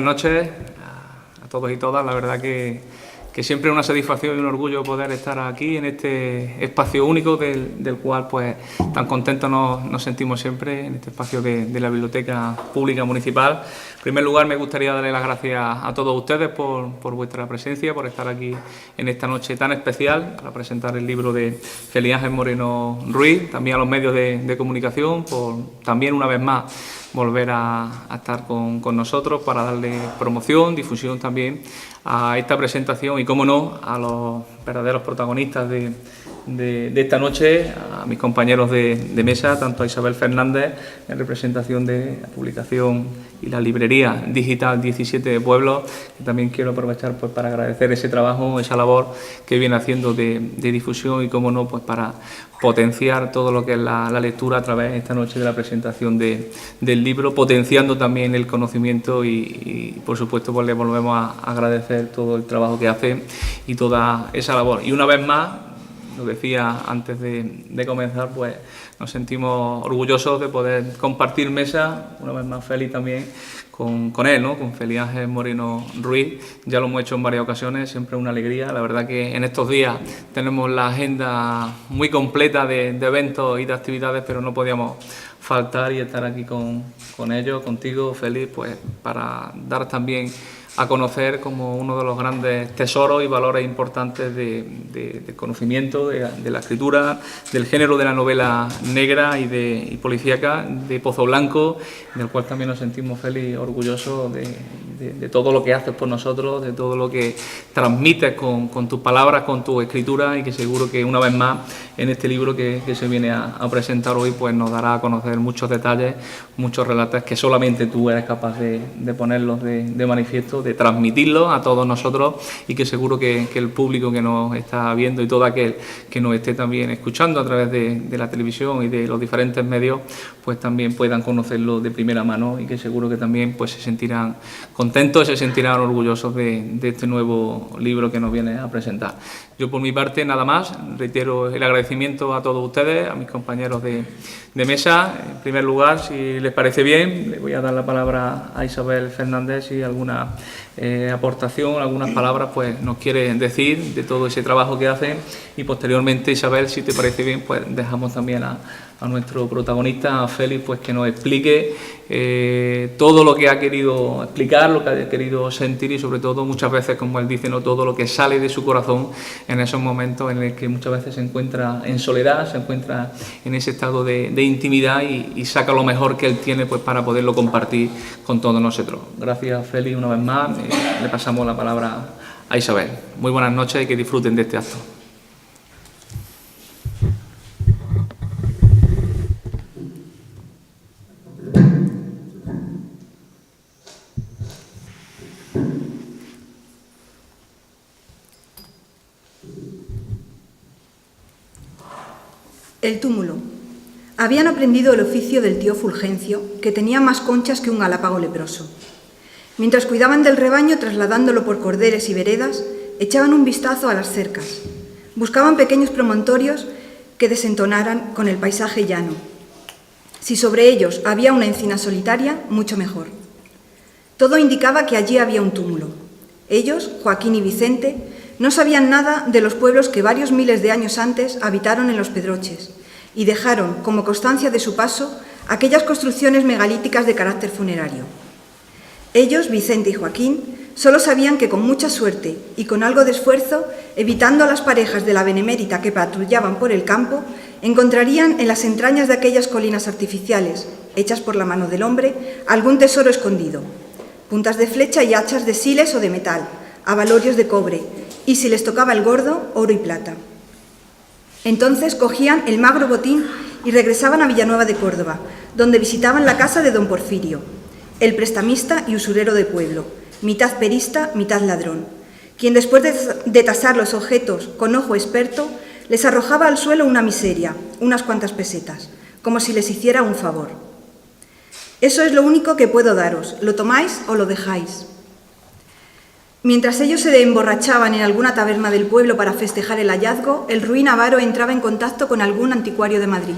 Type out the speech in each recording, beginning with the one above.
noches a todos y todas. La verdad que siempre es una satisfacción y un orgullo poder estar aquí en este espacio único del cual pues tan contentos nos sentimos siempre, en este espacio de la Biblioteca Pública Municipal. En primer lugar, me gustaría darle las gracias a todos ustedes por vuestra presencia, por estar aquí en esta noche tan especial para presentar el libro de Félix Ángel Moreno Ruiz, también a los medios de comunicación, por también una vez más volver a estar con nosotros para darle promoción, difusión también a esta presentación y, cómo no, a los verdaderos protagonistas de esta noche, a mis compañeros de mesa, tanto a Isabel Fernández, en representación de la publicación y la librería digital 17 Pueblos, que también quiero aprovechar pues para agradecer ese trabajo, esa labor que viene haciendo de difusión y, cómo no, pues para potenciar todo lo que es la lectura a través esta noche de la presentación del libro, potenciando también el conocimiento y por supuesto pues le volvemos a agradecer todo el trabajo que hace y toda esa labor. Y una vez más, lo decía antes de comenzar, pues nos sentimos orgullosos de poder compartir mesa, una vez más Félix también, con él, ¿no? Con Félix Ángel Moreno Ruiz. Ya lo hemos hecho en varias ocasiones, siempre una alegría. La verdad que en estos días tenemos la agenda muy completa de eventos y de actividades, pero no podíamos faltar y estar aquí con ellos, contigo, Félix, pues para dar también a conocer como uno de los grandes tesoros y valores importantes del conocimiento, de la escritura, del género de la novela negra y policíaca, de Pozo Blanco, del cual también nos sentimos, Félix, orgullosos de todo lo que haces por nosotros, de todo lo que transmites con tus palabras, con tu escritura, y que seguro que una vez más en este libro que se viene a presentar hoy pues nos dará a conocer muchos detalles, muchos relatos que solamente tú eres capaz de ponerlos de manifiesto, de transmitirlos a todos nosotros, y que seguro que el público que nos está viendo y todo aquel que nos esté también escuchando a través de la televisión y de los diferentes medios pues también puedan conocerlo de primera mano, y que seguro que también pues se sentirán contentos, se sentirán orgullosos de este nuevo libro que nos viene a presentar. Yo por mi parte nada más, reitero el agradecimiento a todos ustedes, a mis compañeros de mesa. En primer lugar, si les parece bien, le voy a dar la palabra a Isabel Fernández si alguna aportación, algunas palabras pues nos quiere decir de todo ese trabajo que hacen, y posteriormente, Isabel, si te parece bien, pues dejamos también a nuestro protagonista, a Félix, pues que nos explique todo lo que ha querido explicar, lo que ha querido sentir, y sobre todo muchas veces, como él dice, no todo lo que sale de su corazón en esos momentos en los que muchas veces se encuentra en soledad, se encuentra en ese estado de intimidad y saca lo mejor que él tiene pues para poderlo compartir con todos nosotros. Gracias, Félix, una vez más. Le pasamos la palabra a Isabel. Muy buenas noches y que disfruten de este acto. El túmulo. Habían aprendido el oficio del tío Fulgencio, que tenía más conchas que un galápago leproso. Mientras cuidaban del rebaño, trasladándolo por corderes y veredas, echaban un vistazo a las cercas. Buscaban pequeños promontorios que desentonaran con el paisaje llano. Si sobre ellos había una encina solitaria, mucho mejor. Todo indicaba que allí había un túmulo. Ellos, Joaquín y Vicente, no sabían nada de los pueblos que varios miles de años antes habitaron en los Pedroches y dejaron, como constancia de su paso, aquellas construcciones megalíticas de carácter funerario. Ellos, Vicente y Joaquín, solo sabían que con mucha suerte y con algo de esfuerzo, evitando a las parejas de la Benemérita que patrullaban por el campo, encontrarían en las entrañas de aquellas colinas artificiales, hechas por la mano del hombre, algún tesoro escondido: puntas de flecha y hachas de siles o de metal, abalorios de cobre, y si les tocaba el gordo, oro y plata. Entonces cogían el magro botín y regresaban a Villanueva de Córdoba, donde visitaban la casa de don Porfirio, el prestamista y usurero de pueblo, mitad perista, mitad ladrón, quien después de tasar los objetos con ojo experto, les arrojaba al suelo una miseria, unas cuantas pesetas, como si les hiciera un favor. Eso es lo único que puedo daros, lo tomáis o lo dejáis. Mientras ellos se emborrachaban en alguna taberna del pueblo para festejar el hallazgo, el ruin avaro entraba en contacto con algún anticuario de Madrid,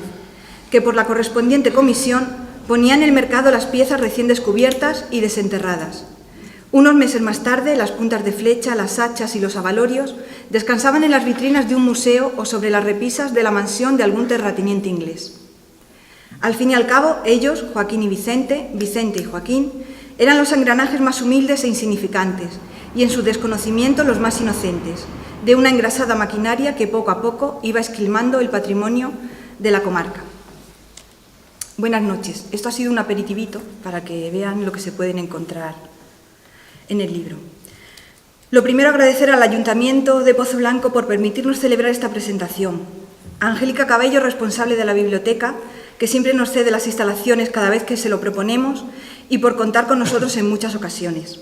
que por la correspondiente comisión ponía en el mercado las piezas recién descubiertas y desenterradas. Unos meses más tarde, las puntas de flecha, las hachas y los abalorios descansaban en las vitrinas de un museo o sobre las repisas de la mansión de algún terrateniente inglés. Al fin y al cabo, ellos, Joaquín y Vicente, Vicente y Joaquín, eran los engranajes más humildes e insignificantes, y en su desconocimiento los más inocentes, de una engrasada maquinaria que poco a poco iba esquilmando el patrimonio de la comarca. Buenas noches. Esto ha sido un aperitivito para que vean lo que se pueden encontrar en el libro. Lo primero, agradecer al Ayuntamiento de Pozo Blanco por permitirnos celebrar esta presentación. A Angélica Cabello, responsable de la biblioteca, que siempre nos cede las instalaciones cada vez que se lo proponemos y por contar con nosotros en muchas ocasiones.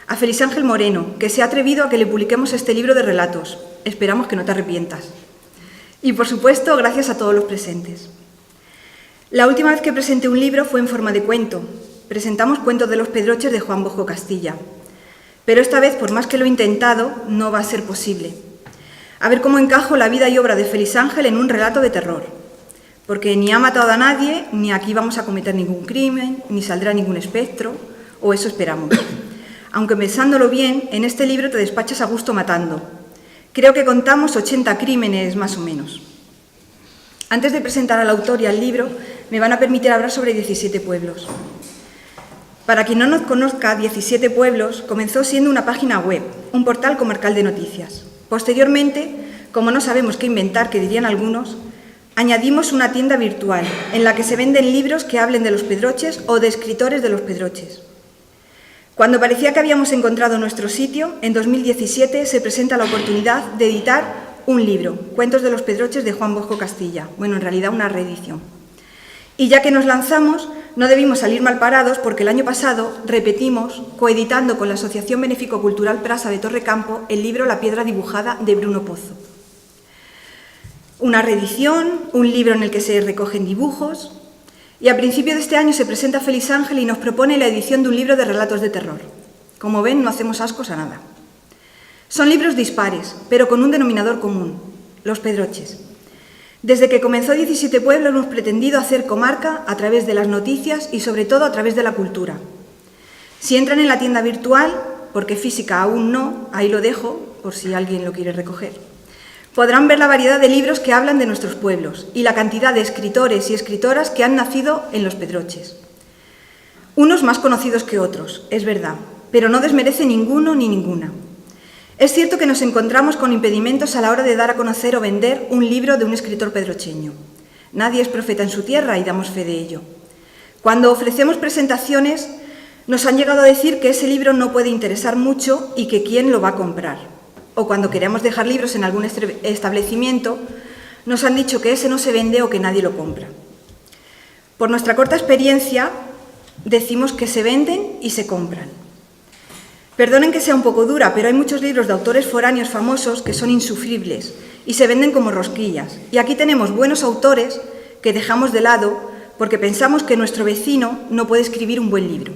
A Félix Ángel Moreno, que se ha atrevido a que le publiquemos este libro de relatos. Esperamos que no te arrepientas. Y, por supuesto, gracias a todos los presentes. La última vez que presenté un libro fue en forma de cuento. Presentamos Cuentos de los Pedroches de Juan Bosco Castilla. Pero esta vez, por más que lo he intentado, no va a ser posible. A ver cómo encajo la vida y obra de Félix Ángel en un relato de terror. Porque ni ha matado a nadie, ni aquí vamos a cometer ningún crimen, ni saldrá ningún espectro, o eso esperamos. Aunque pensándolo bien, en este libro te despachas a gusto matando. Creo que contamos 80 crímenes más o menos. Antes de presentar al autor y al libro, me van a permitir hablar sobre 17 pueblos. Para quien no nos conozca, 17 pueblos comenzó siendo una página web, un portal comarcal de noticias. Posteriormente, como no sabemos qué inventar, que dirían algunos, añadimos una tienda virtual en la que se venden libros que hablen de los Pedroches o de escritores de los Pedroches. Cuando parecía que habíamos encontrado nuestro sitio, en 2017 se presenta la oportunidad de editar un libro, Cuentos de los Pedroches de Juan Bosco Castilla. Bueno, en realidad una reedición. Y ya que nos lanzamos, no debimos salir mal parados porque el año pasado repetimos, coeditando con la Asociación Benéfico-Cultural Prasa de Torrecampo, el libro La piedra dibujada de Bruno Pozo. Una reedición, un libro en el que se recogen dibujos, y a principio de este año se presenta Félix Ángel y nos propone la edición de un libro de relatos de terror. Como ven, no hacemos ascos a nada. Son libros dispares, pero con un denominador común, los Pedroches. Desde que comenzó 17 pueblos hemos pretendido hacer comarca a través de las noticias y sobre todo a través de la cultura. Si entran en la tienda virtual, porque física aún no, ahí lo dejo por si alguien lo quiere recoger, podrán ver la variedad de libros que hablan de nuestros pueblos y la cantidad de escritores y escritoras que han nacido en los Pedroches. Unos más conocidos que otros, es verdad, pero no desmerece ninguno ni ninguna. Es cierto que nos encontramos con impedimentos a la hora de dar a conocer o vender un libro de un escritor pedrocheño. Nadie es profeta en su tierra y damos fe de ello. Cuando ofrecemos presentaciones, nos han llegado a decir que ese libro no puede interesar mucho y que quién lo va a comprar. O cuando queremos dejar libros en algún establecimiento, nos han dicho que ese no se vende o que nadie lo compra. Por nuestra corta experiencia, decimos que se venden y se compran. Perdonen que sea un poco dura, pero hay muchos libros de autores foráneos famosos que son insufribles y se venden como rosquillas. Y aquí tenemos buenos autores que dejamos de lado porque pensamos que nuestro vecino no puede escribir un buen libro.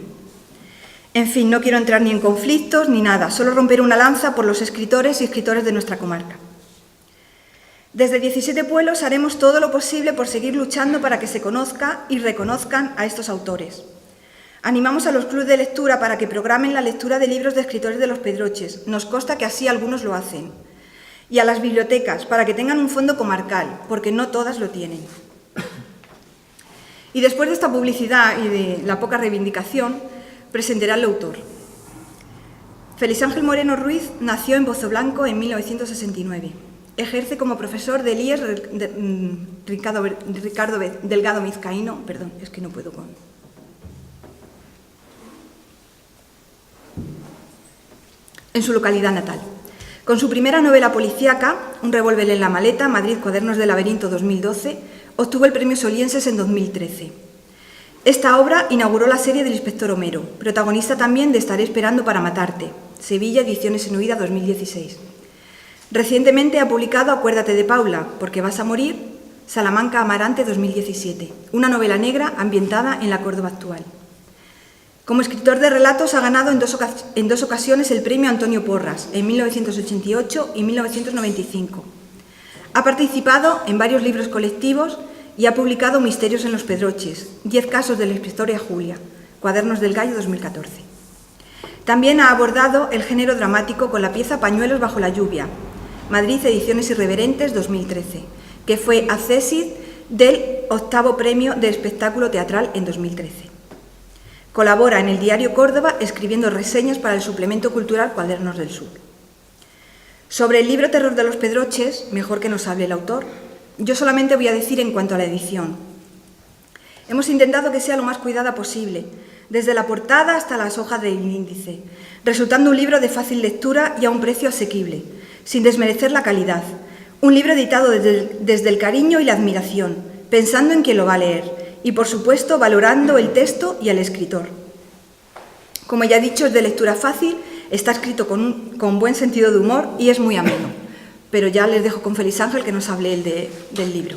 En fin, no quiero entrar ni en conflictos ni nada, solo romper una lanza por los escritores y escritoras de nuestra comarca. Desde 17 pueblos haremos todo lo posible por seguir luchando para que se conozca y reconozcan a estos autores. Animamos a los clubes de lectura para que programen la lectura de libros de escritores de los Pedroches, nos consta que así algunos lo hacen. Y a las bibliotecas para que tengan un fondo comarcal, porque no todas lo tienen. Y después de esta publicidad y de la poca reivindicación, presentará al autor. Félix Ángel Moreno Ruiz nació en Pozo Blanco en 1969. Ejerce como profesor del IES Ricardo Delgado Vizcaíno, perdón, es que no puedo con... en su localidad natal. Con su primera novela policíaca, Un revólver en la maleta, Madrid, Cuadernos de laberinto 2012, obtuvo el premio Solienses en 2013. Esta obra inauguró la serie del Inspector Homero, protagonista también de Estaré esperando para matarte, Sevilla, Ediciones en Huida 2016. Recientemente ha publicado Acuérdate de Paula, porque vas a morir, Salamanca Amarante 2017, una novela negra ambientada en la Córdoba actual. Como escritor de relatos ha ganado en dos ocasiones el premio Antonio Porras, en 1988 y 1995. Ha participado en varios libros colectivos y ha publicado Misterios en los Pedroches, 10 casos de la inspectora Julia, Cuadernos del Gallo 2014. También ha abordado el género dramático con la pieza Pañuelos bajo la lluvia, Madrid Ediciones Irreverentes 2013, que fue accésit del 8º Premio de Espectáculo Teatral en 2013. Colabora en el Diario Córdoba escribiendo reseñas para el suplemento cultural Cuadernos del Sur. Sobre el libro Terror de los Pedroches, mejor que nos hable el autor, yo solamente voy a decir en cuanto a la edición. Hemos intentado que sea lo más cuidada posible, desde la portada hasta las hojas del índice, resultando un libro de fácil lectura y a un precio asequible, sin desmerecer la calidad. Un libro editado desde el cariño y la admiración, pensando en quien lo va a leer y, por supuesto, valorando el texto y al escritor. Como ya he dicho, es de lectura fácil, está escrito con buen sentido de humor y es muy ameno. Pero ya les dejo con Félix Ángel que nos hable del libro.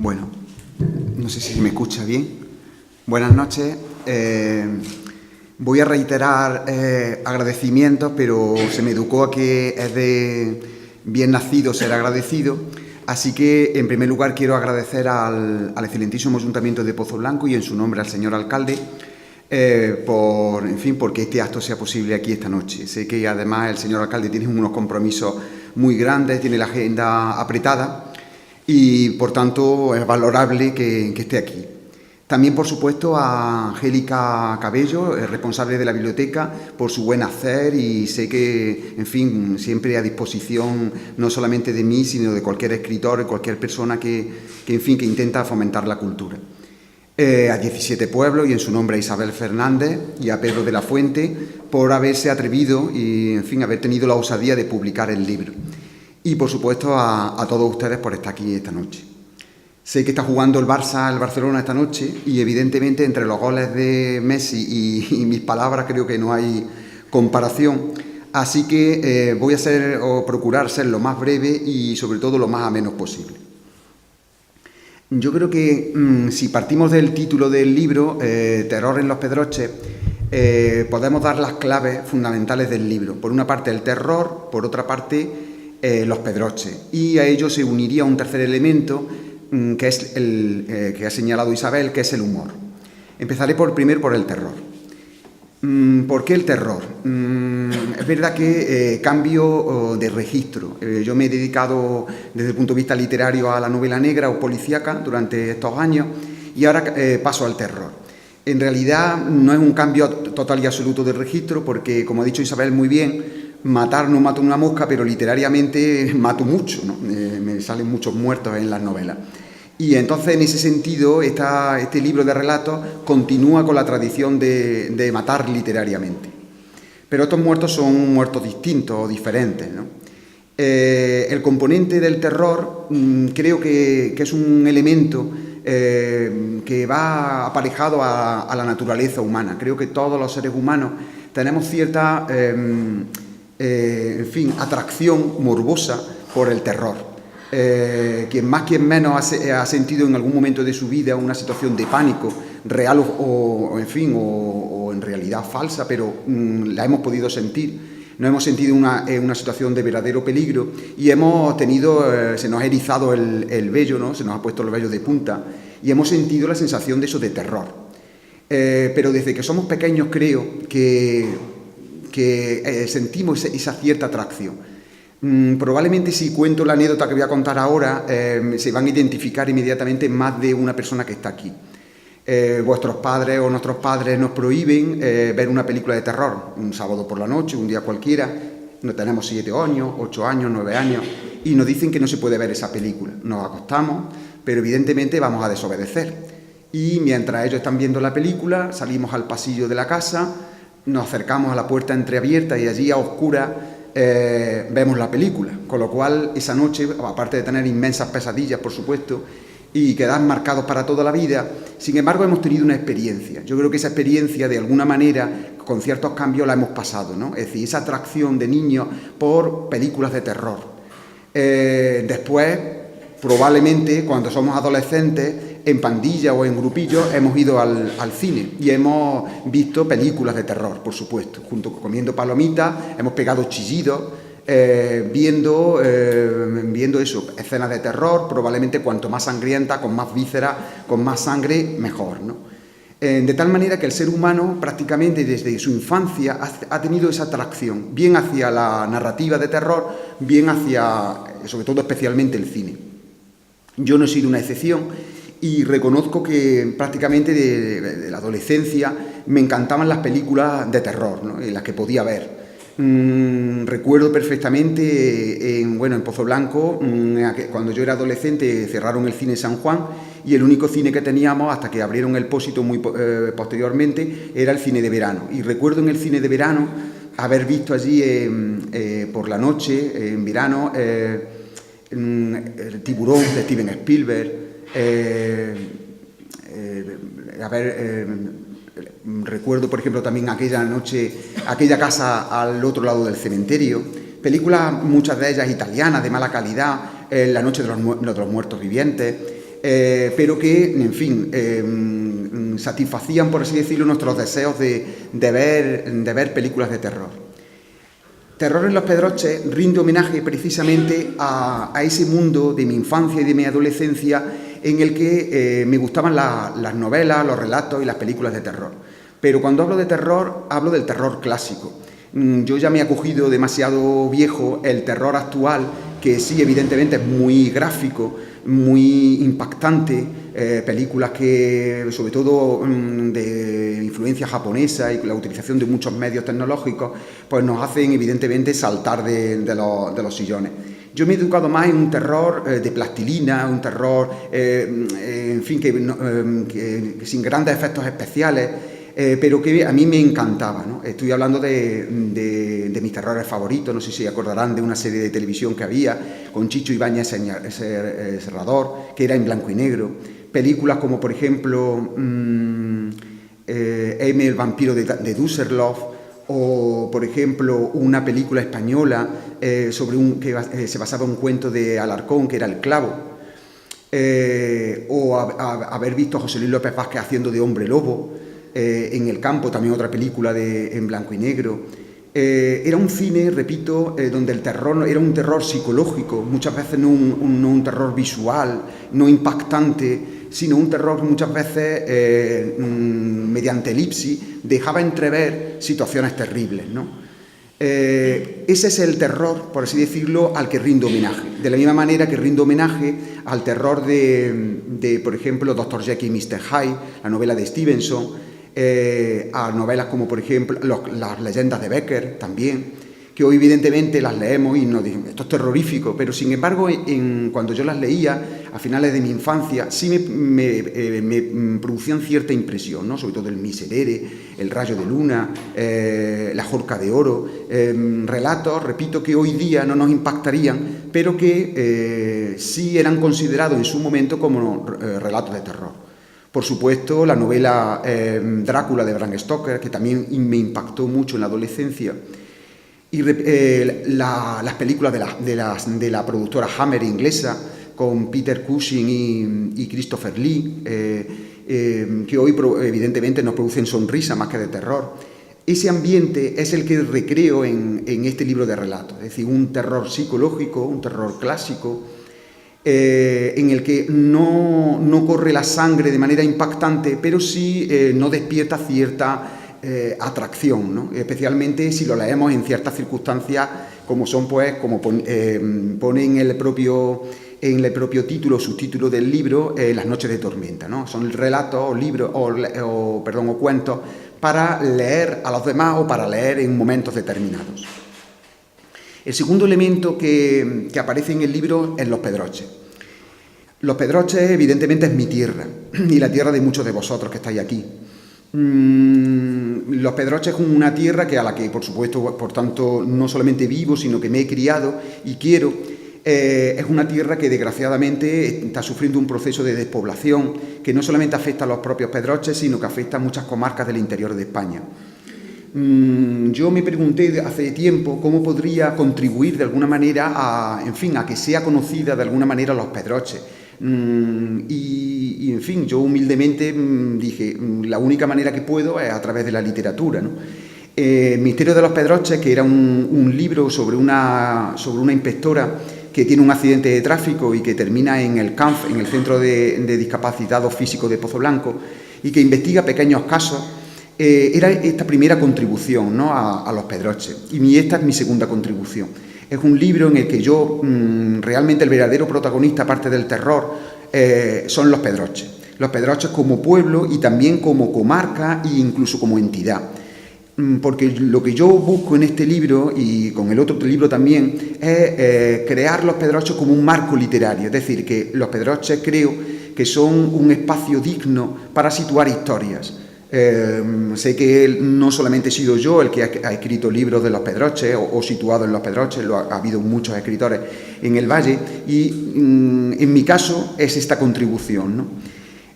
Bueno, no sé si me escucha bien. Buenas noches. Voy a reiterar agradecimientos, pero se me educó a que es de bien nacido ser agradecido. Así que, en primer lugar, quiero agradecer al excelentísimo Ayuntamiento de Pozoblanco y en su nombre al señor alcalde porque este acto sea posible aquí esta noche. Sé que además el señor alcalde tiene unos compromisos muy grandes, tiene la agenda apretada y, por tanto, es valorable que esté aquí. También, por supuesto, a Angélica Cabello, responsable de la biblioteca, por su buen hacer y sé que, en fin, siempre a disposición no solamente de mí, sino de cualquier escritor, cualquier persona que intenta fomentar la cultura. A 17 Pueblos y en su nombre a Isabel Fernández y a Pedro de la Fuente por haberse atrevido y, en fin, haber tenido la osadía de publicar el libro. Y, por supuesto, a todos ustedes por estar aquí esta noche. Sé que está jugando el Barcelona esta noche y, evidentemente, entre los goles de Messi y mis palabras creo que no hay comparación. Así que voy a procurar ser lo más breve y, sobre todo, lo más ameno posible. Yo creo que si partimos del título del libro, Terror en los Pedroches, podemos dar las claves fundamentales del libro. Por una parte, el terror, por otra parte, los pedroches. Y a ello se uniría un tercer elemento, que es el que ha señalado Isabel, que es el humor. Empezaré primero por el terror. ¿Por qué el terror? Es verdad que cambio de registro. Yo me he dedicado desde el punto de vista literario a la novela negra o policíaca durante estos años y ahora paso al terror. En realidad no es un cambio total y absoluto de registro porque, como ha dicho Isabel muy bien, matar no mato una mosca, pero literariamente mato mucho, ¿no? Me salen muchos muertos en las novelas. Y entonces, en ese sentido, este libro de relatos continúa con la tradición de matar literariamente. Pero estos muertos son muertos distintos o diferentes, ¿no? El componente del terror creo que es un elemento que va aparejado a la naturaleza humana. Creo que todos los seres humanos tenemos cierta atracción morbosa por el terror. Quien más, quien menos ha sentido en algún momento de su vida una situación de pánico, real o en realidad falsa, pero la hemos podido sentir. Nos hemos sentido una situación de verdadero peligro y hemos tenido, se nos ha erizado el vello, ¿no? Se nos ha puesto el vello de punta y hemos sentido la sensación de eso, de terror. Pero desde que somos pequeños creo que sentimos esa cierta atracción. Probablemente si cuento la anécdota que voy a contar ahora, se van a identificar inmediatamente más de una persona que está aquí. Vuestros padres o nuestros padres nos prohíben ver una película de terror un sábado por la noche, un día cualquiera. No tenemos 7 años, 8 años, 9 años y nos dicen que no se puede ver esa película. Nos acostamos, pero evidentemente vamos a desobedecer. Y mientras ellos están viendo la película, salimos al pasillo de la casa, nos acercamos a la puerta entreabierta y allí a oscuras vemos la película. Con lo cual, esa noche, aparte de tener inmensas pesadillas, por supuesto, y quedan marcados para toda la vida. Sin embargo, hemos tenido una experiencia. Yo creo que esa experiencia, de alguna manera, con ciertos cambios, la hemos pasado, ¿no? Es decir, esa atracción de niños por películas de terror. Después, probablemente, cuando somos adolescentes, en pandilla o en grupillos, hemos ido al cine y hemos visto películas de terror, por supuesto, comiendo palomitas, hemos pegado chillidos, viendo eso, escenas de terror, probablemente cuanto más sangrienta, con más vísceras, con más sangre, mejor, ¿no? De tal manera que el ser humano prácticamente desde su infancia ha tenido esa atracción, bien hacia la narrativa de terror, bien hacia, sobre todo especialmente el cine. Yo no he sido una excepción y reconozco que prácticamente de la adolescencia me encantaban las películas de terror, ¿no? En las que podía ver. Recuerdo perfectamente en Pozoblanco, cuando yo era adolescente, cerraron el cine San Juan y el único cine que teníamos hasta que abrieron el Pósito muy posteriormente era el cine de verano. Y recuerdo en el cine de verano haber visto allí por la noche, en verano, El tiburón de Steven Spielberg, recuerdo, por ejemplo, también aquella noche, aquella casa al otro lado del cementerio, películas, muchas de ellas italianas, de mala calidad, La noche de los muertos vivientes, pero que, en fin, satisfacían, por así decirlo, nuestros deseos de ver películas de terror. Terror en los Pedroches rinde homenaje precisamente a ese mundo de mi infancia y de mi adolescencia en el que me gustaban las novelas, los relatos y las películas de terror. Pero cuando hablo de terror, hablo del terror clásico. Yo ya me he acogido demasiado viejo el terror actual, que sí, evidentemente es muy gráfico, muy impactante, películas que, sobre todo de influencia japonesa y la utilización de muchos medios tecnológicos, pues nos hacen evidentemente saltar de los sillones. Yo me he educado más en un terror de plastilina, un terror, en fin, que sin grandes efectos especiales, pero que a mí me encantaba, ¿no? Estoy hablando de mis terrores favoritos, no sé si acordarán de una serie de televisión que había con Chicho Ibáñez Serrador, que era en blanco y negro. Películas como, por ejemplo, M, el vampiro de Düsseldorf, o, por ejemplo, una película española que se basaba en un cuento de Alarcón, que era El clavo, o haber visto a José Luis López Vázquez haciendo de hombre lobo, en El campo, también otra película en blanco y negro. Era un cine, repito, donde el terror era un terror psicológico, muchas veces no un terror visual, no impactante, sino un terror muchas veces mediante elipsis dejaba entrever situaciones terribles, ¿no? Ese es el terror, por así decirlo, al que rindo homenaje. De la misma manera que rindo homenaje al terror de por ejemplo, Dr. Jekyll y Mr. Hyde, la novela de Stevenson, a novelas como, por ejemplo, las leyendas de Becker también, que hoy evidentemente las leemos y nos dicen, esto es terrorífico, pero sin embargo, cuando yo las leía a finales de mi infancia, sí me producían cierta impresión, ¿no? Sobre todo el Miserere, el Rayo de Luna, la Jorca de Oro, relatos, repito, que hoy día no nos impactarían, pero que sí eran considerados en su momento como relatos de terror. Por supuesto, la novela Drácula de Bram Stoker, que también me impactó mucho en la adolescencia, y las películas de la productora Hammer inglesa, con Peter Cushing y Christopher Lee, que hoy evidentemente nos producen sonrisa más que de terror. Ese ambiente es el que recreo en este libro de relatos, es decir, un terror psicológico, un terror clásico, en el que no corre la sangre de manera impactante, pero sí no despierta cierta atracción, ¿no? Especialmente si lo leemos en ciertas circunstancias como son, pues, como pone en el propio título, subtítulo del libro, Las noches de tormenta, ¿no? Son relatos o libros o cuentos para leer a los demás o para leer en momentos determinados. El segundo elemento que aparece en el libro es los Pedroches. Los Pedroches, evidentemente, es mi tierra y la tierra de muchos de vosotros que estáis aquí. Los Pedroches es una tierra a la que, por supuesto, por tanto, no solamente vivo, sino que me he criado y quiero. es una tierra que desgraciadamente está sufriendo un proceso de despoblación que no solamente afecta a los propios Pedroches, sino que afecta a muchas comarcas del interior de España. Yo me pregunté hace tiempo cómo podría contribuir de alguna manera a que sea conocida de alguna manera los Pedroches. Y en fin, yo humildemente dije, la única manera que puedo es a través de la literatura, ¿no? Misterio de los Pedroches, que era un libro sobre una inspectora que tiene un accidente de tráfico y que termina en el CANF, en el Centro de Discapacitados Físicos de Pozo Blanco, y que investiga pequeños casos, era esta primera contribución, ¿no?, a los Pedroches. Y esta es mi segunda contribución. Es un libro en el que yo, realmente el verdadero protagonista, aparte del terror, son los Pedroches. Los Pedroches como pueblo y también como comarca e incluso como entidad. Porque lo que yo busco en este libro y con el otro libro también es crear los Pedroches como un marco literario. Es decir, que los Pedroches creo que son un espacio digno para situar historias. Sé que no solamente he sido yo el que ha escrito libros de los Pedroches o situado en los Pedroches, ha habido muchos escritores en el Valle y en mi caso es esta contribución, ¿no?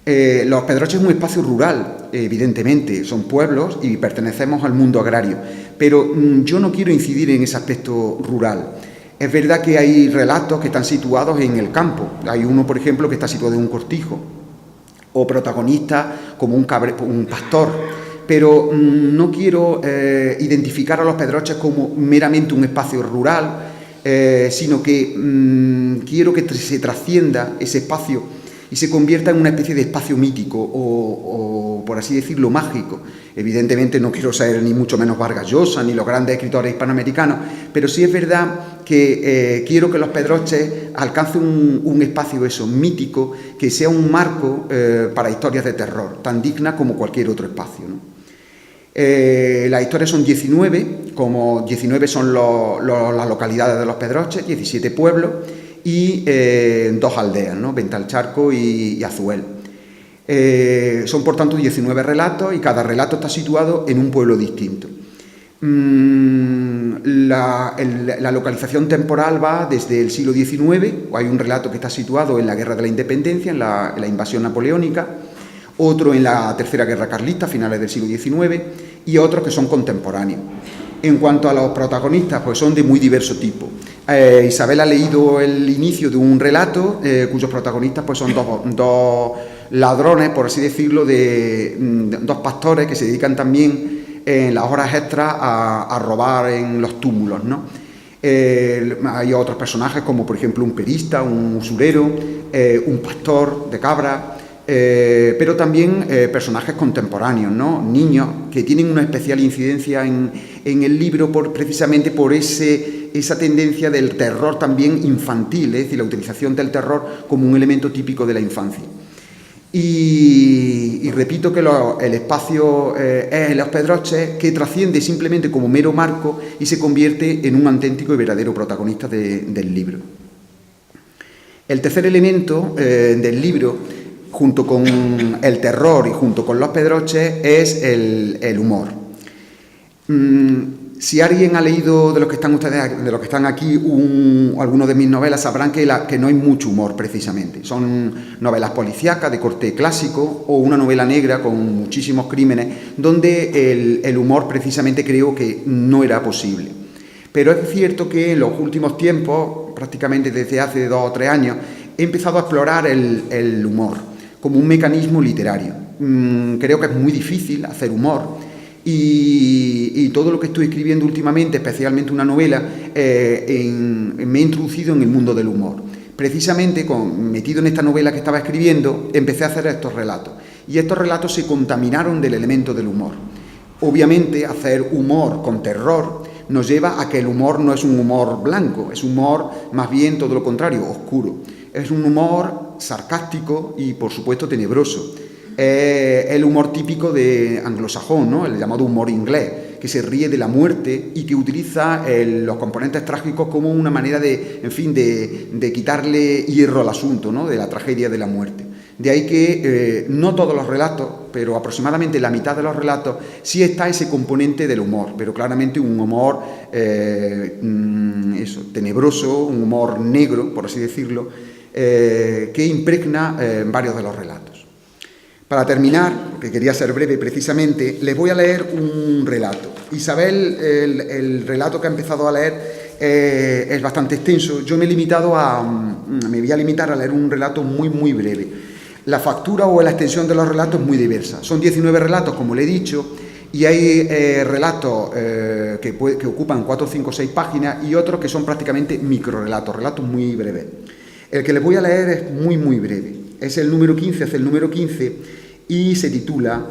Los Pedroches es un espacio rural, evidentemente, son pueblos y pertenecemos al mundo agrario, pero yo no quiero incidir en ese aspecto rural. Es verdad que hay relatos que están situados en el campo. Hay uno, por ejemplo, que está situado en un cortijo, o protagonista como un pastor, pero no quiero identificar a los Pedroches como meramente un espacio rural, sino que quiero que se trascienda ese espacio y se convierta en una especie de espacio mítico o por así decirlo, mágico. Evidentemente no quiero ser ni mucho menos Vargas Llosa ni los grandes escritores hispanoamericanos, pero sí es verdad que quiero que los Pedroches alcancen un espacio mítico, que sea un marco para historias de terror, tan dignas como cualquier otro espacio, ¿no? Las historias son 19, como 19 son las localidades de los Pedroches, 17 pueblos y 2 aldeas, ¿no?, Ventalcharco y Azuel. Son por tanto 19 relatos y cada relato está situado en un pueblo distinto. La localización temporal va desde el siglo XIX, hay un relato que está situado en la Guerra de la Independencia, en la invasión napoleónica, otro en la Tercera Guerra Carlista, finales del siglo XIX, y otros que son contemporáneos. En cuanto a los protagonistas, pues son de muy diverso tipo. Isabel ha leído el inicio de un relato cuyos protagonistas pues son dos ladrones, por así decirlo, dos pastores que se dedican también en las horas extras a robar en los túmulos, ¿no? Hay otros personajes como por ejemplo un perista, un usurero, un pastor de cabras, pero también personajes contemporáneos, ¿no?, niños que tienen una especial incidencia en el libro precisamente por esa tendencia del terror también infantil, es decir, la utilización del terror como un elemento típico de la infancia. Y repito que el espacio es Los Pedroches, que trasciende simplemente como mero marco y se convierte en un auténtico y verdadero protagonista del libro. El tercer elemento del libro, junto con el terror y junto con Los Pedroches, es el humor. Si alguien ha leído de los que están aquí algunos de mis novelas, sabrán que no hay mucho humor precisamente. Son novelas policíacas de corte clásico o una novela negra con muchísimos crímenes donde el humor precisamente creo que no era posible. Pero es cierto que en los últimos tiempos, prácticamente desde hace 2 o 3 años, he empezado a explorar el humor como un mecanismo literario. Creo que es muy difícil hacer humor. Y todo lo que estoy escribiendo últimamente, especialmente una novela, me he introducido en el mundo del humor. Precisamente, metido en esta novela que estaba escribiendo, empecé a hacer estos relatos. Y estos relatos se contaminaron del elemento del humor. Obviamente, hacer humor con terror nos lleva a que el humor no es un humor blanco, es un humor más bien todo lo contrario, oscuro. Es un humor sarcástico y, por supuesto, tenebroso. El humor típico de anglosajón, ¿no?, el llamado humor inglés, que se ríe de la muerte y que utiliza los componentes trágicos como una manera de quitarle hierro al asunto, ¿no?, de la tragedia de la muerte. De ahí que no todos los relatos, pero aproximadamente la mitad de los relatos, sí está ese componente del humor, pero claramente un humor tenebroso, un humor negro, por así decirlo, que impregna varios de los relatos. Para terminar, porque quería ser breve precisamente, les voy a leer un relato. Isabel, el relato que ha empezado a leer es bastante extenso. Yo me voy a limitar a leer un relato muy, muy breve. La factura o la extensión de los relatos es muy diversa. Son 19 relatos, como le he dicho, y hay relatos que ocupan 4, 5, 6 páginas y otros que son prácticamente microrelatos, relatos muy breves. El que les voy a leer es muy, muy breve. Es el número 15, es el número 15 y se titula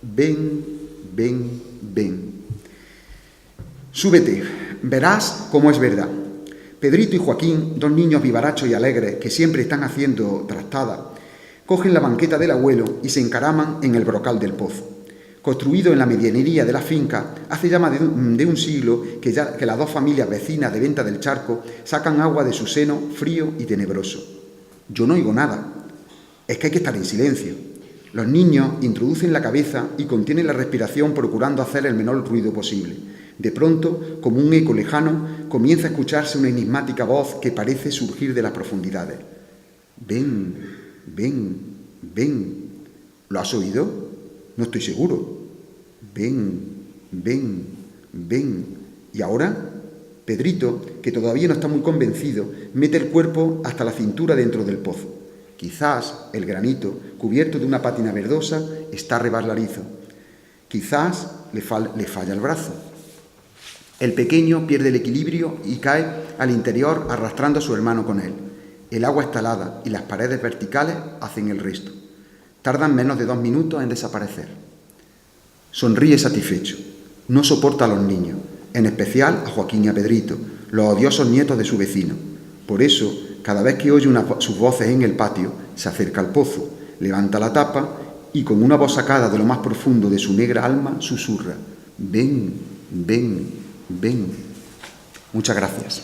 Ven, ven, ven. Súbete, verás cómo es verdad. Pedrito y Joaquín, dos niños vivarachos y alegres que siempre están haciendo trastadas, cogen la banqueta del abuelo y se encaraman en el brocal del pozo. Construido en la medianería de la finca, hace ya más de un siglo que las dos familias vecinas de Venta del Charco sacan agua de su seno frío y tenebroso. Yo no oigo nada. Es que hay que estar en silencio. Los niños introducen la cabeza y contienen la respiración procurando hacer el menor ruido posible. De pronto, como un eco lejano, comienza a escucharse una enigmática voz que parece surgir de las profundidades. Ven, ven, ven. ¿Lo has oído? No estoy seguro. Ven, ven, ven. ¿Y ahora? Pedrito, que todavía no está muy convencido, mete el cuerpo hasta la cintura dentro del pozo. Quizás el granito, cubierto de una pátina verdosa, está resbaladizo. Quizás le falla el brazo. El pequeño pierde el equilibrio y cae al interior arrastrando a su hermano con él. El agua está helada y las paredes verticales hacen el resto. Tardan menos de 2 minutos en desaparecer. Sonríe satisfecho. No soporta a los niños, en especial a Joaquín y a Pedrito, los odiosos nietos de su vecino. Por eso, cada vez que oye sus voces en el patio, se acerca al pozo, levanta la tapa y con una voz sacada de lo más profundo de su negra alma susurra: ven, ven, ven. Muchas gracias.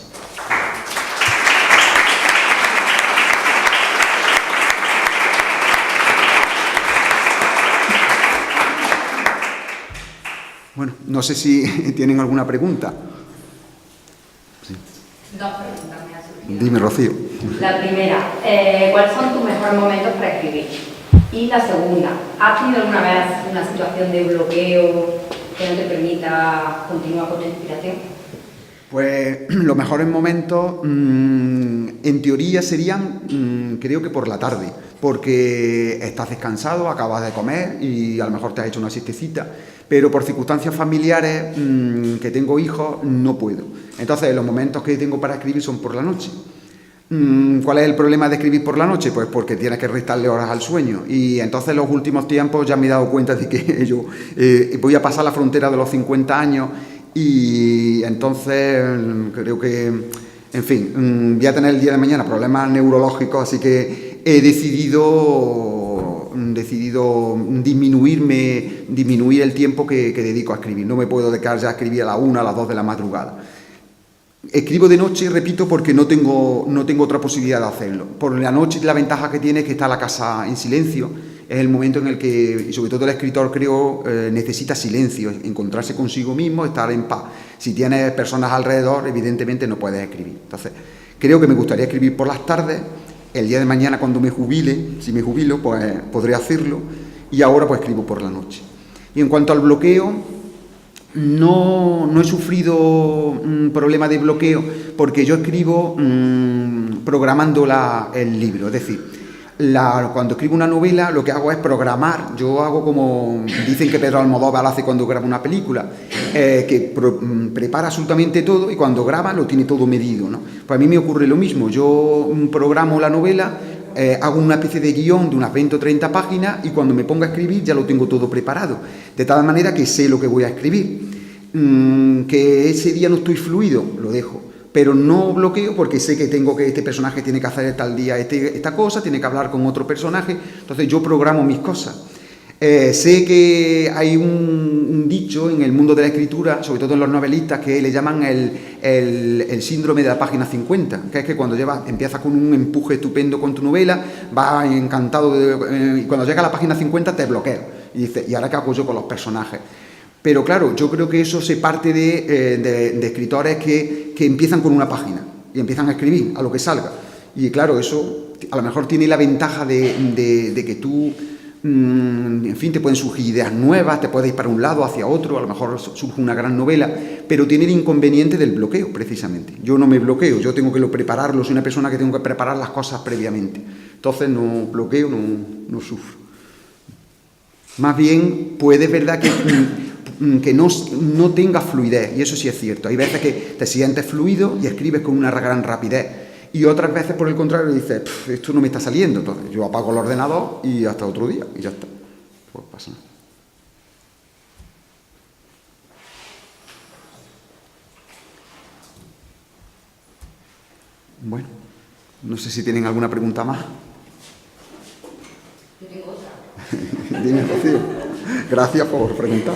Bueno, no sé si tienen alguna pregunta. Sí. 2 preguntas me han surgido. Dime, Rocío. La primera, ¿cuáles son tus mejores momentos para escribir? Y la segunda, ¿has tenido alguna vez una situación de bloqueo que no te permita continuar con tu inspiración? Pues los mejores momentos, en teoría, serían, creo que por la tarde, porque estás descansado, acabas de comer y a lo mejor te has hecho una siestecita, pero por circunstancias familiares, que tengo hijos, no puedo. Entonces, los momentos que tengo para escribir son por la noche. ¿Cuál es el problema de escribir por la noche? Pues porque tienes que restarle horas al sueño. Y entonces, en los últimos tiempos, ya me he dado cuenta de que yo voy a pasar la frontera de los 50 años y entonces creo que, en fin, voy a tener el día de mañana problemas neurológicos, así que he decidido disminuir el tiempo que dedico a escribir. No me puedo dedicar ya a escribir a las 1, a las 2 de la madrugada. Escribo de noche, repito, porque no tengo otra posibilidad de hacerlo. Por la noche la ventaja que tiene es que está la casa en silencio. Es el momento en el que, y sobre todo el escritor, creo, necesita silencio, encontrarse consigo mismo, estar en paz. Si tienes personas alrededor, evidentemente no puedes escribir. Entonces, creo que me gustaría escribir por las tardes. El día de mañana, cuando me jubile, si me jubilo, pues podré hacerlo. Y ahora pues escribo por la noche. Y en cuanto al bloqueo, no he sufrido un problema de bloqueo porque yo escribo programando el libro. Es decir, cuando escribo una novela lo que hago es programar. Yo hago como dicen que Pedro Almodóvar hace cuando graba una película, que prepara absolutamente todo y cuando graba lo tiene todo medido, ¿no? Pues a mí me ocurre lo mismo. Yo programo la novela, hago una especie de guión de unas 20 o 30 páginas y cuando me pongo a escribir ya lo tengo todo preparado, de tal manera que sé lo que voy a escribir. Que ese día no estoy fluido, lo dejo, pero no bloqueo porque sé que este personaje tiene que hacer tal día esta cosa, tiene que hablar con otro personaje, entonces yo programo mis cosas. Sé que hay un dicho en el mundo de la escritura, sobre todo en los novelistas, que le llaman el síndrome de la página 50, que es que cuando empiezas con un empuje estupendo con tu novela, vas encantado, y cuando llega a la página 50 te bloqueas y dices, ¿y ahora qué hago yo con los personajes? Pero claro, yo creo que eso se parte de escritores que empiezan con una página y empiezan a escribir a lo que salga. Y claro, eso a lo mejor tiene la ventaja de que tú, en fin, te pueden surgir ideas nuevas, te puedes ir para un lado, hacia otro, a lo mejor surge una gran novela, pero tiene el inconveniente del bloqueo, precisamente. Yo no me bloqueo, yo tengo que prepararlo, soy una persona que tengo que preparar las cosas previamente. Entonces no bloqueo, no sufro. Más bien, puede, verdad que no tenga fluidez, y eso sí es cierto. Hay veces que te sientes fluido y escribes con una gran rapidez, y otras veces, por el contrario, dices, esto no me está saliendo. Entonces yo apago el ordenador y hasta otro día, y ya está. Pues pasa nada. Bueno, no sé si tienen alguna pregunta más. Yo tengo otra. Dime, Rocío. Gracias por preguntar.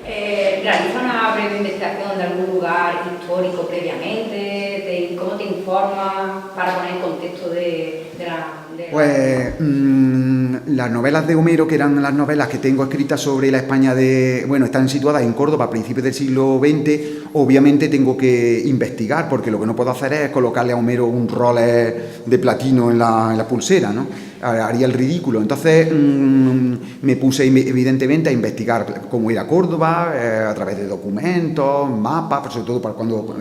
¿Realiza una breve investigación de algún lugar histórico previamente? ¿Cómo te informas para poner el contexto de la...? Pues las novelas de Homero, que eran las novelas que tengo escritas sobre la España están situadas en Córdoba a principios del siglo XX, obviamente tengo que investigar, porque lo que no puedo hacer es colocarle a Homero un Rolex de platino en la pulsera, ¿no? Haría el ridículo. Entonces me puse evidentemente a investigar cómo era Córdoba, a través de documentos, mapas, sobre todo para cuando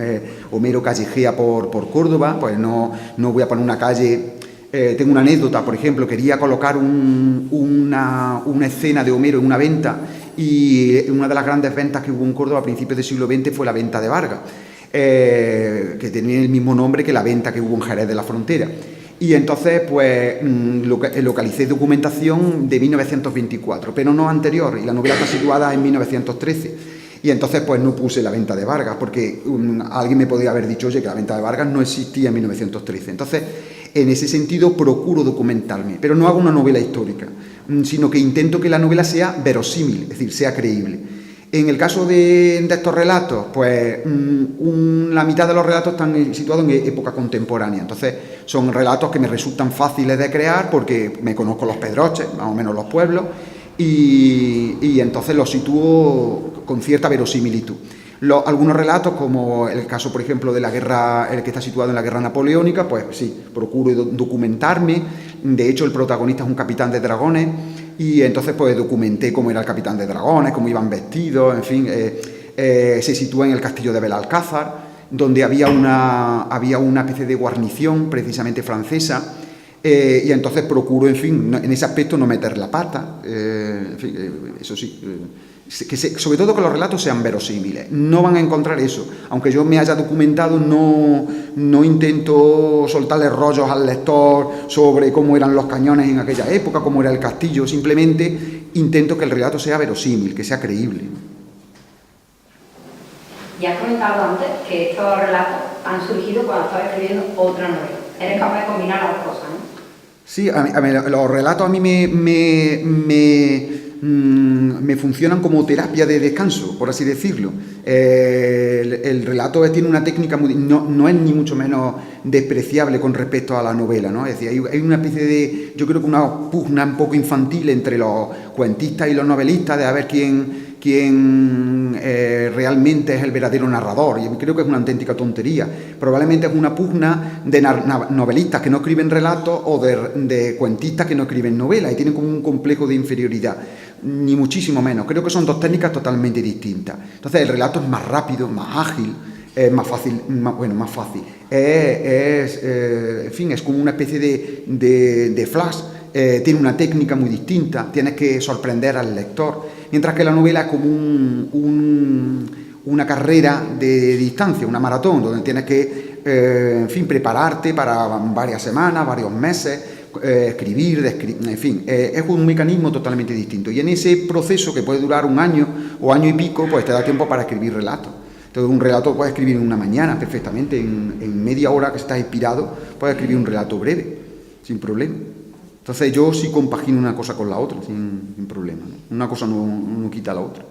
Homero callejea por Córdoba, pues no voy a poner una calle. Tengo una anécdota, por ejemplo, quería colocar una escena de Homero en una venta, y una de las grandes ventas que hubo en Córdoba a principios del siglo XX fue la venta de Vargas, que tenía el mismo nombre que la venta que hubo en Jerez de la Frontera. Y entonces, pues, localicé documentación de 1924, pero no anterior, y la novela está situada en 1913. Y entonces, pues, no puse la venta de Vargas, porque alguien me podría haber dicho, oye, que la venta de Vargas no existía en 1913. Entonces, en ese sentido, procuro documentarme, pero no hago una novela histórica, sino que intento que la novela sea verosímil, es decir, sea creíble. En el caso de estos relatos, pues la mitad de los relatos están situados en época contemporánea. Entonces son relatos que me resultan fáciles de crear porque me conozco los pedroches, más o menos los pueblos, y entonces los sitúo con cierta verosimilitud. Algunos relatos, como el caso, por ejemplo, de la guerra, el que está situado en la guerra napoleónica, pues sí, procuro documentarme. De hecho, el protagonista es un capitán de dragones, y entonces pues documenté cómo era el capitán de dragones, cómo iban vestidos, en fin. Se sitúa en el castillo de Belalcázar, donde había una especie de guarnición precisamente francesa, y entonces procuro, en fin, en ese aspecto no meter la pata, en fin, eso sí, sobre todo que los relatos sean verosímiles. No van a encontrar eso, aunque yo me haya documentado, no intento soltarle rollos al lector sobre cómo eran los cañones en aquella época, cómo era el castillo, simplemente intento que el relato sea verosímil, que sea creíble. Y has comentado antes que estos relatos han surgido cuando estabas escribiendo otra novela. Eres capaz de combinar las dos cosas, ¿no? Sí, los relatos a mí me funcionan como terapia de descanso, por así decirlo. El relato tiene una técnica no es ni mucho menos despreciable con respecto a la novela, ¿no? Es decir, hay una especie de, yo creo que una pugna un poco infantil entre los cuentistas y los novelistas de a ver quién realmente es el verdadero narrador, y creo que es una auténtica tontería. Probablemente es una pugna de novelistas que no escriben relatos o de cuentistas que no escriben novelas, y tienen como un complejo de inferioridad, ni muchísimo menos. Creo que son dos técnicas totalmente distintas. Entonces el relato es más rápido, más ágil, es más fácil, más fácil. En fin, es como una especie de flash. Tiene una técnica muy distinta, tienes que sorprender al lector, mientras que la novela es como una carrera de distancia, una maratón, donde tienes que, en fin, prepararte para varias semanas, varios meses, escribir, en fin, es un mecanismo totalmente distinto. Y en ese proceso, que puede durar un año o año y pico, pues te da tiempo para escribir relatos. Entonces un relato puedes escribir en una mañana perfectamente, en media hora que estás inspirado, puedes escribir un relato breve, sin problema. Entonces yo sí compagino una cosa con la otra, sin problema, ¿no? Una cosa no quita la otra.